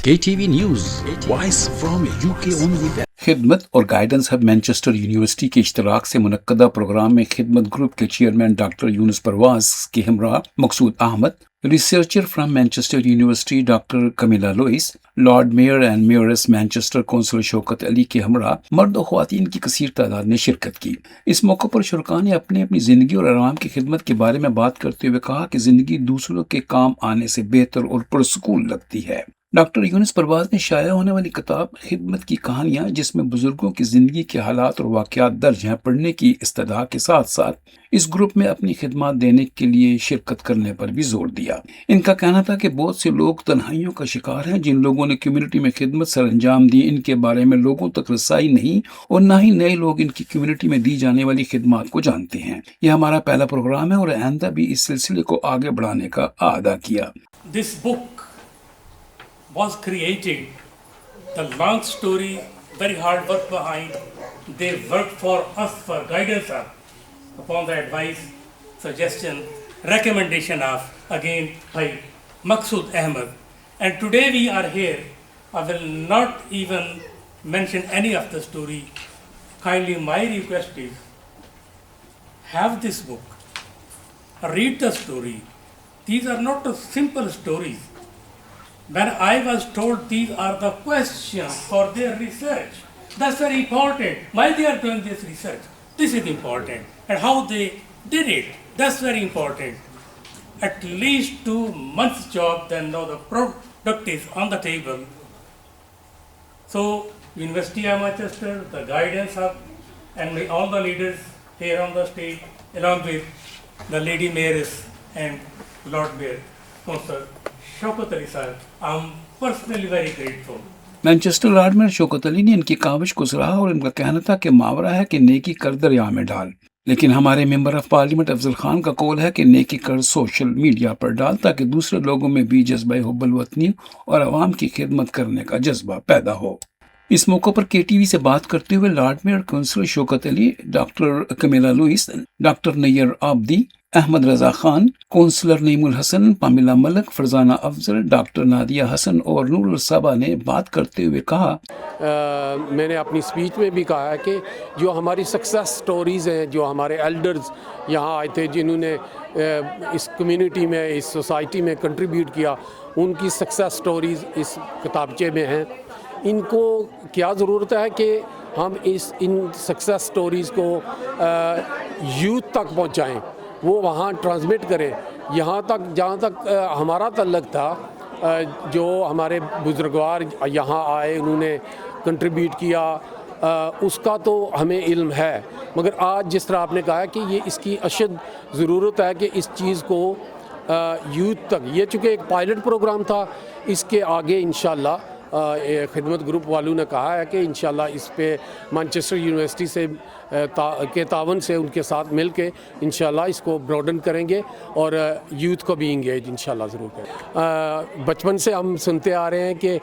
KTV News, Voice from UK only. खिदमत और guidance hub Manchester university के इश्तराक से मुनक्कदा प्रोग्राम में खिदमत ग्रुप के चेयरमैन डॉक्टर यूनुस परवाज के हमरा Maqsood Ahmed, researcher from Manchester university doctor Camilla Lewis, lord mayor and mayoress Manchester council Shaukat Ali के हमरा मर्द और ख्वातीन की कसीर तादाद ने शिरकत की। इस मौके पर शुरका ने अपनी ज़िंदगी और आराम की खिदमत के बारे में बात करते हुए कहा कि ज़िंदगी दूसरों के काम आने से बेहतर और पुरसुकून लगती है। डॉक्टर यूनुस परवाज ने शाया होने वाली किताब खिदमत की कहानियां, जिसमें बुजुर्गों की जिंदगी के हालात और वाकयात दर्ज हैं, पढ़ने की इस्तदा के साथ साथ इस ग्रुप में अपनी खिदमत देने के लिए शिरकत करने पर भी जोर दिया। इनका कहना था कि बहुत से लोग तन्हाइयों का शिकार हैं। जिन लोगों ने कम्युनिटी में खिदमत सर अंजाम दी, इनके बारे में लोगों तक रसाई नहीं और न ही नए लोग इनकी कम्युनिटी में दी जाने वाली खिदमत को जानते हैं। यह हमारा पहला प्रोग्राम है और आइंदा भी इस सिलसिले को आगे बढ़ाने का आदा किया। This book was created, the long story, very hard work behind. They worked for us for guidance upon the advice, suggestion, recommendation of again by Maqsood Ahmed. And today we are here. I will not even mention any of the story. Kindly my request is, have this book, read the story. These are not simple stories. When I was told these are the questions for their research, that's very important. Why they are doing this research? This is important. And how they did it, that's very important. At least 2 months job, then now the product is on the table. So, University of Manchester, the guidance hub, and all the leaders here on the stage, along with the Lady Mayoress and Lord Mayor, Councillor Shaukat Ali sir, I'm personally very grateful. Manchester Lord mayor Shaukat Ali ने इनकी काविश को सराहा और इनका कहना था कि मुहावरा है कि नेकी कर दरिया में डाल, लेकिन हमारे member of parliament Afzal Khan का कौल है कि नेकी कर सोशल मीडिया पर डाल, ताकि दूसरे लोगों में भी जज्बा हुब्बुल वतनी और आवाम की खिदमत करने का जज्बा पैदा हो। इस मौके पर केटीवी से बात करते हुए lord mayor council Shaukat Ali, doctor Camilla Lewis, doctor Nayyar Abdi, Ahmed Raza Khan, councillor Naeemul Hasan, Pamila Malik, Farzana Afzal, doctor Nadia Hasan और नूरुल साबा ने बात करते हुए कहा, मैंने अपनी स्पीच में भी कहा है कि जो हमारी सक्सेस स्टोरीज़ हैं, जो हमारे एल्डर्स यहाँ आए थे, जिन्होंने इस कम्युनिटी में, इस सोसाइटी में कंट्रीब्यूट किया, उनकी सक्सेस स्टोरीज़ इस किताबचे में हैं। इनको क्या ज़रूरत है कि हम इन सक्सेस स्टोरीज़ को यूथ तक पहुँचाएँ, वो वहाँ ट्रांसमिट करें। यहाँ तक जहाँ तक हमारा तल्लक था, जो हमारे बुजुर्गवार यहाँ आए, उन्होंने कंट्रीब्यूट किया, उसका तो हमें इल्म है, मगर आज जिस तरह आपने कहा है कि ये इसकी अशद ज़रूरत है कि इस चीज़ को यूथ तक, ये चूँकि एक पायलट प्रोग्राम था, इसके आगे इंशाअल्लाह खिदमत ग्रुप वालों ने कहा है कि इंशाअल्लाह इस पे मैनचेस्टर यूनिवर्सिटी से के तावन से उनके साथ मिल के इंशाअल्लाह इसको ब्रॉडन करेंगे और यूथ को भी इंगेज इंशाअल्लाह ज़रूर करें। बचपन से हम सुनते आ रहे हैं कि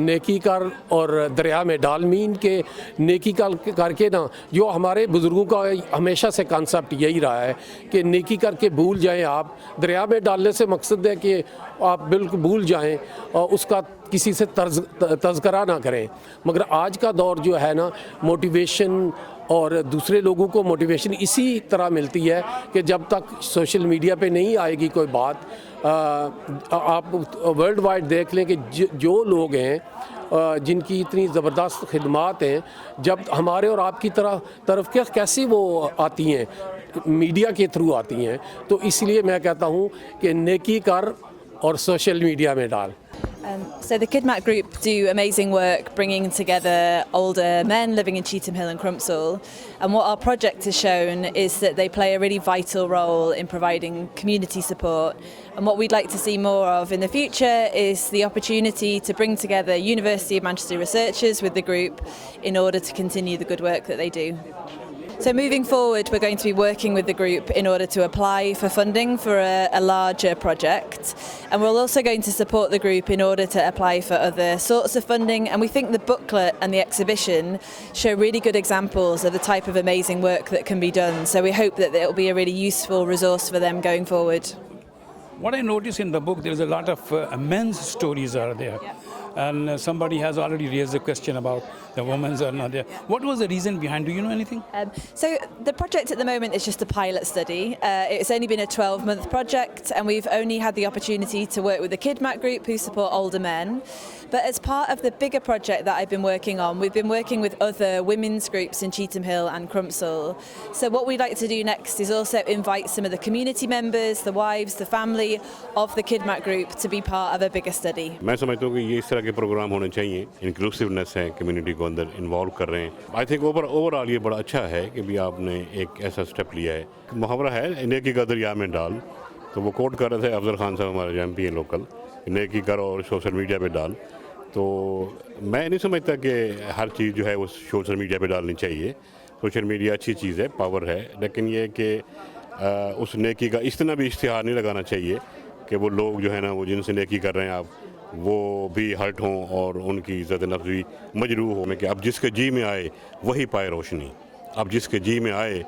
नेकी कर और दरिया में डाल, मीन के नेकी करके ना, जो हमारे बुज़ुर्गों का हमेशा से कॉन्सेप्ट यही रहा है कि नेकी करके भूल जाएं आप, दरिया में डालने से मकसद है कि आप बिल्कुल भूल जाएं और उसका किसी से तज़करा ना करें। मगर आज का दौर जो है ना, मोटिवेशन और दूसरे लोगों को मोटिवेशन इसी तरह मिलती है कि जब तक सोशल मीडिया पे नहीं आएगी कोई बात, आप वर्ल्ड वाइड देख लें कि जो लोग हैं जिनकी इतनी ज़बरदस्त खिदमत हैं, जब हमारे और आपकी तरफ कैसे वो आती हैं, मीडिया के थ्रू आती हैं, तो इसलिए मैं कहता हूँ कि नेकी कर और सोशल मीडिया में डाल। So the Kidmat Group do amazing work bringing together older men living in Cheetham Hill and Crumpsall, and what our project has shown is that they play a really vital role in providing community support, and what we'd like to see more of in the future is the opportunity to bring together University of Manchester researchers with the group in order to continue the good work that they do. So moving forward, we're going to be working with the group in order to apply for funding for a larger project, and we're also going to support the group in order to apply for other sorts of funding, and we think the booklet and the exhibition show really good examples of the type of amazing work that can be done, so we hope that it will be a really useful resource for them going forward. What I noticed in the book, there's a lot of men's stories are there. and somebody has already raised a question about the women's are not there. What was the reason behind? Do you know anything? So the project at the moment is just a pilot study. It's only been a 12-month project, and we've only had the opportunity to work with the KidMat group who support older men. But as part of the bigger project that I've been working on, we've been working with other women's groups in Cheetham Hill and Crumpsall. So what we'd like to do next is also invite some of the community members, the wives, the family of the KidMat group to be part of a bigger study. मैं समझता हूँ कि ये इस तरह के programme होने चाहिए, इंक्लूसिवनेस है, कम्युनिटी को अंदर इन्वॉल्व कर रहे हैं. आई थिंक ओवरऑल ये बड़ा अच्छा है कि भी आपने एक ऐसा स्टेप लिया है. मुहावरा है नेकी का दरिया में डाल, तो वो कोट कर रहे थे अफजल खान साहब हमारे एमपी हैं लोकल, नेकी कर और सोशल मीडिया पे डाल. तो मैं नहीं समझता कि हर चीज़ जो है वो सोशल मीडिया पे डालनी चाहिए. सोशल मीडिया अच्छी चीज़ है, पावर है, लेकिन ये कि उस नेकी का इतना भी इश्तिहार नहीं लगाना चाहिए कि वो लोग जो है ना वो जिनसे नेकी कर रहे हैं आप वो भी हर्ट हों और उनकी इज़्ज़त नफ्स भी मजरूह हो. कि अब जिसके जी में आए वही पाए रोशनी, अब जिसके जी में आए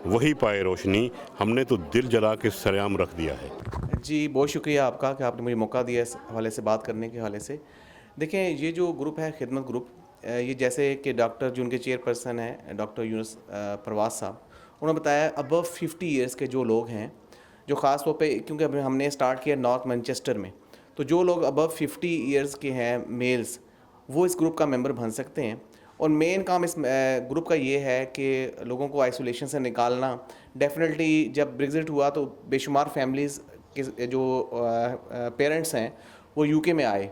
वही पाए रोशनी. हमने तो दिल जला के सरेआम रख दिया है. जी बहुत शुक्रिया आपका कि आपने मुझे मौका दिया इस हवाले से बात करने के हवाले से. देखें ये जो ग्रुप है खिदमत ग्रुप, ये जैसे कि डॉक्टर जो उनके चेयरपर्सन हैं डॉक्टर यूनुस परवाज साहब, उन्होंने बताया अबव 50 ईयर्स के जो लोग हैं, जो ख़ास तौर पे क्योंकि अभी हमने स्टार्ट किया नॉर्थ मैनचेस्टर में, तो जो लोग अबव 50 ईयर्स के हैं मेल्स, वो इस ग्रुप का मेंबर बन सकते हैं. और मेन काम इस ग्रुप का ये है कि लोगों को आइसोलेशन से निकालना. डेफिनेटली जब ब्रेग्जिट हुआ तो बेशुमार फैमिलीज़ के जो पेरेंट्स हैं वो यूके में आए,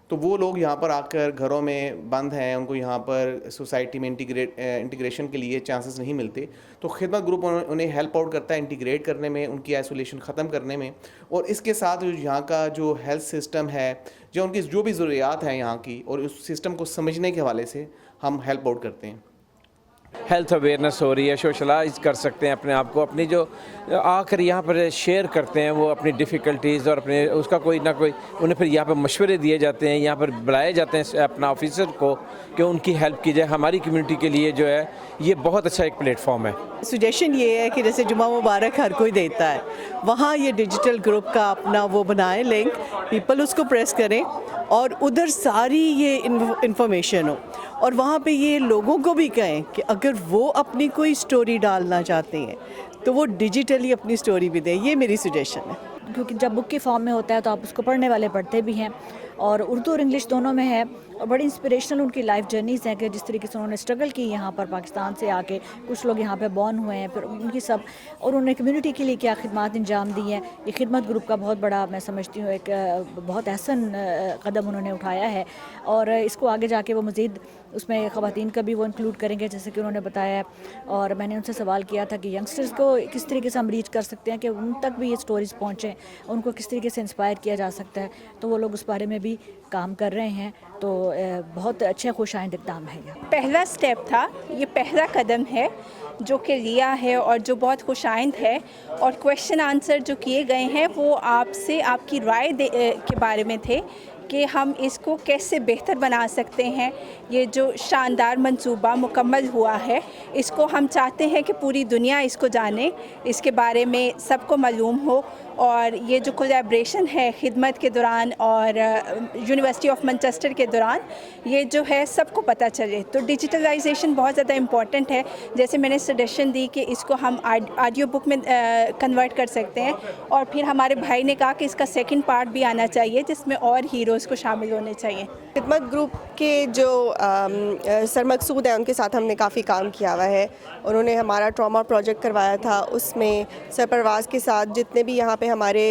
तो वो लोग यहाँ पर आकर घरों में बंद हैं, उनको यहाँ पर सोसाइटी में इंटीग्रेशन के लिए चांसेस नहीं मिलते. तो खिदमत ग्रुप उन्हें हेल्प आउट करता है इंटीग्रेट करने में, उनकी आइसोलेशन ख़त्म करने में. और इसके साथ यहाँ का जो हेल्थ सिस्टम है, जो उनकी जो भी ज़रूरियात हैं यहाँ की, और उस सिस्टम को समझने के हवाले से हम हेल्प आउट करते हैं. हेल्थ अवेयरनेस हो रही है, सोशलाइज कर सकते हैं अपने आप को, अपनी जो आकर यहाँ पर शेयर करते हैं वो अपनी डिफ़िकल्टीज़ और अपने उसका कोई ना कोई उन्हें फिर यहाँ पर मशवरे दिए जाते हैं, यहाँ पर बुलाए जाते हैं अपना ऑफिसर को कि उनकी हेल्प की जाए. हमारी कम्युनिटी के लिए जो है ये बहुत अच्छा एक प्लेटफॉर्म है. सजेशन ये है कि जैसे जुमा मुबारक हर कोई देता है, वहाँ ये डिजिटल ग्रुप का अपना वो बनाएं लिंक, पीपल उसको प्रेस करें और उधर सारी ये इन्फॉर्मेशन हो. और वहाँ पे ये लोगों को भी कहें कि अगर वो अपनी कोई स्टोरी डालना चाहते हैं तो वो डिजिटली अपनी स्टोरी भी दें. ये मेरी सजेशन है. क्योंकि जब बुक के फॉर्म में होता है तो आप उसको पढ़ने वाले पढ़ते भी हैं, और उर्दू और इंग्लिश दोनों में है. और बड़ी इंस्पिरेशनल उनकी लाइफ जर्नीज़ हैं कि जिस तरीके से उन्होंने स्ट्रगल की यहाँ पर पाकिस्तान से आके. कुछ लोग यहाँ पे बॉर्न हुए हैं, फिर उनकी सब, और उन्होंने कम्युनिटी के लिए क्या खिदमत अंजाम दी हैं. ये खिदमत ग्रुप का बहुत बड़ा मैं समझती हूँ एक बहुत अहसन कदम उन्होंने उठाया है. और इसको आगे जाके वो मज़ीद उसमें ख़वातीन का भी वो इंक्लूड करेंगे जैसे कि उन्होंने बताया है. और मैंने उनसे सवाल किया था कि यंगस्टर्स को किस तरीके से हम रीच कर सकते हैं कि उन तक भी ये स्टोरीज़ पहुँचें, उनको किस तरीके से इंस्पायर किया जा सकता है. तो वो लोग उस बारे में भी काम कर रहे हैं. तो बहुत अच्छे खुशाइंद इक़दाम है. ये पहला स्टेप था, ये पहला कदम है जो कि लिया है और जो बहुत खुशाइंद है. और क्वेश्चन आंसर जो किए गए हैं वो आपसे आपकी राय के बारे में थे कि हम इसको कैसे बेहतर बना सकते हैं. ये जो शानदार मंसूबा मुकम्मल हुआ है, इसको हम चाहते हैं कि पूरी दुनिया इसको जाने, इसके बारे में सबको मालूम हो. और ये जो कोलैबोरेशन है खिदमत के दौरान और यूनिवर्सिटी ऑफ मैनचेस्टर के दौरान, ये जो है सबको पता चले. तो डिजिटलाइजेशन बहुत ज़्यादा इम्पॉर्टेंट है. जैसे मैंने सजेशन दी कि इसको हम ऑडियो बुक में कन्वर्ट कर सकते हैं. और फिर हमारे भाई ने कहा कि इसका सेकंड पार्ट भी आना चाहिए जिसमें और हीरोज़ को शामिल होने चाहिए. खिदमत ग्रुप के जो सरमकसूद हैं उनके साथ हमने काफ़ी काम किया हुआ है. उन्होंने हमारा ट्रॉमा प्रोजेक्ट करवाया था, उसमें सरपरवाज के साथ जितने भी यहाँ पे हमारे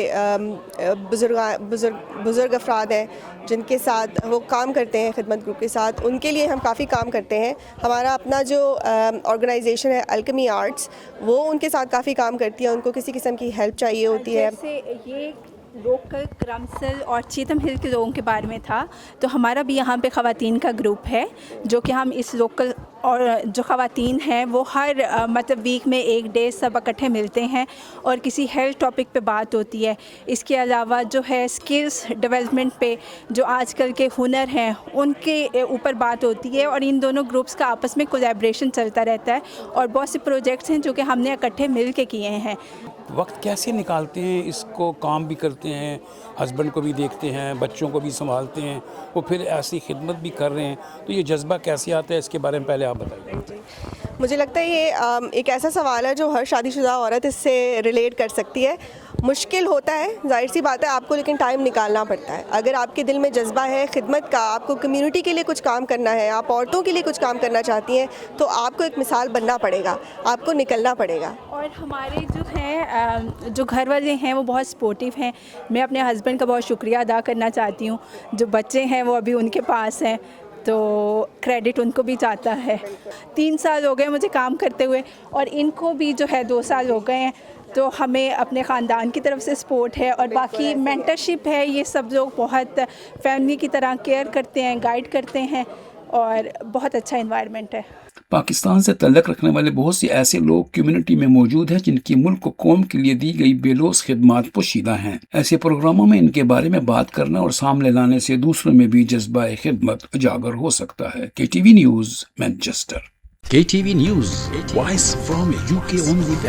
बुज़ुर्ग अफराद हैं जिनके साथ वो काम करते हैं खिदमत ग्रुप के साथ, उनके लिए हम काफ़ी काम करते हैं. हमारा अपना जो ऑर्गेनाइजेशन है अल्केमी आर्ट्स, वो उनके साथ काफ़ी काम करती है. उनको किसी किस्म की हेल्प चाहिए होती है. जैसे ये लोकल क्रम्सल और चीथम हिल के लोगों के बारे में था, तो हमारा भी यहाँ पे ख़वातीन का ग्रुप है जो कि हम इस लोकल اور جو خواتین ہیں وہ ہر مطلب ویک میں ایک ڈے سب اکٹھے ملتے ہیں اور کسی ہیلتھ ٹاپک پہ بات ہوتی ہے. اس کے علاوہ جو ہے اسکلس ڈیولپمنٹ پہ جو آج کل کے ہنر ہیں ان کے اوپر بات ہوتی ہے, اور ان دونوں گروپس کا آپس میں کولیبریشن چلتا رہتا ہے, اور بہت سے پروجیکٹس ہیں جو کہ ہم نے اکٹھے مل کے کیے ہیں. وقت کیسے نکالتے ہیں اس کو؟ کام بھی کرتے ہیں, ہسبینڈ کو بھی دیکھتے ہیں, بچوں کو بھی سنبھالتے ہیں, وہ پھر ایسی خدمت بھی کر رہے ہیں, تو یہ جذبہ کیسے آتا ہے اس کے بارے میں پہلے آپ بتائیے. مجھے لگتا ہے یہ ایک ایسا سوال ہے جو ہر شادی شدہ عورت اس سے ریلیٹ کر سکتی ہے. مشکل ہوتا ہے, ظاہر سی بات ہے, آپ کو لیکن ٹائم نکالنا پڑتا ہے. اگر آپ کے دل میں جذبہ ہے خدمت کا, آپ کو کمیونٹی کے لیے کچھ کام کرنا ہے, آپ عورتوں کے لیے کچھ کام کرنا چاہتی ہیں, تو آپ کو ایک مثال بننا پڑے گا, آپ کو نکلنا پڑے گا. اور ہمارے جو ہیں جو گھر والے ہیں وہ بہت سپورٹیو ہیں. میں اپنے ہسبینڈ کا بہت شکریہ ادا کرنا چاہتی ہوں. جو بچے ہیں وہ ابھی ان کے پاس ہیں, تو کریڈٹ ان کو بھی جاتا ہے. 3 سال ہو گئے مجھے کام کرتے ہوئے, اور ان کو بھی جو ہے 2 سال ہو گئے ہیں. تو ہمیں اپنے خاندان کی طرف سے سپورٹ ہے, اور باقی مینٹرشپ ہے. یہ سب لوگ بہت فیملی کی طرح کیئر کرتے ہیں, گائیڈ کرتے ہیں, اور بہت اچھا انوائرمنٹ ہے. پاکستان سے تعلق رکھنے والے بہت سے ایسے لوگ کمیونٹی میں موجود ہیں جن کی ملک و قوم کے لیے دی گئی بے لوث خدمات پوشیدہ ہیں. ایسے پروگراموں میں ان کے بارے میں بات کرنا اور سامنے لانے سے دوسروں میں بھی جذبہ خدمت اجاگر ہو سکتا ہے. KTV news Manchester. KTV news, voice from UK only.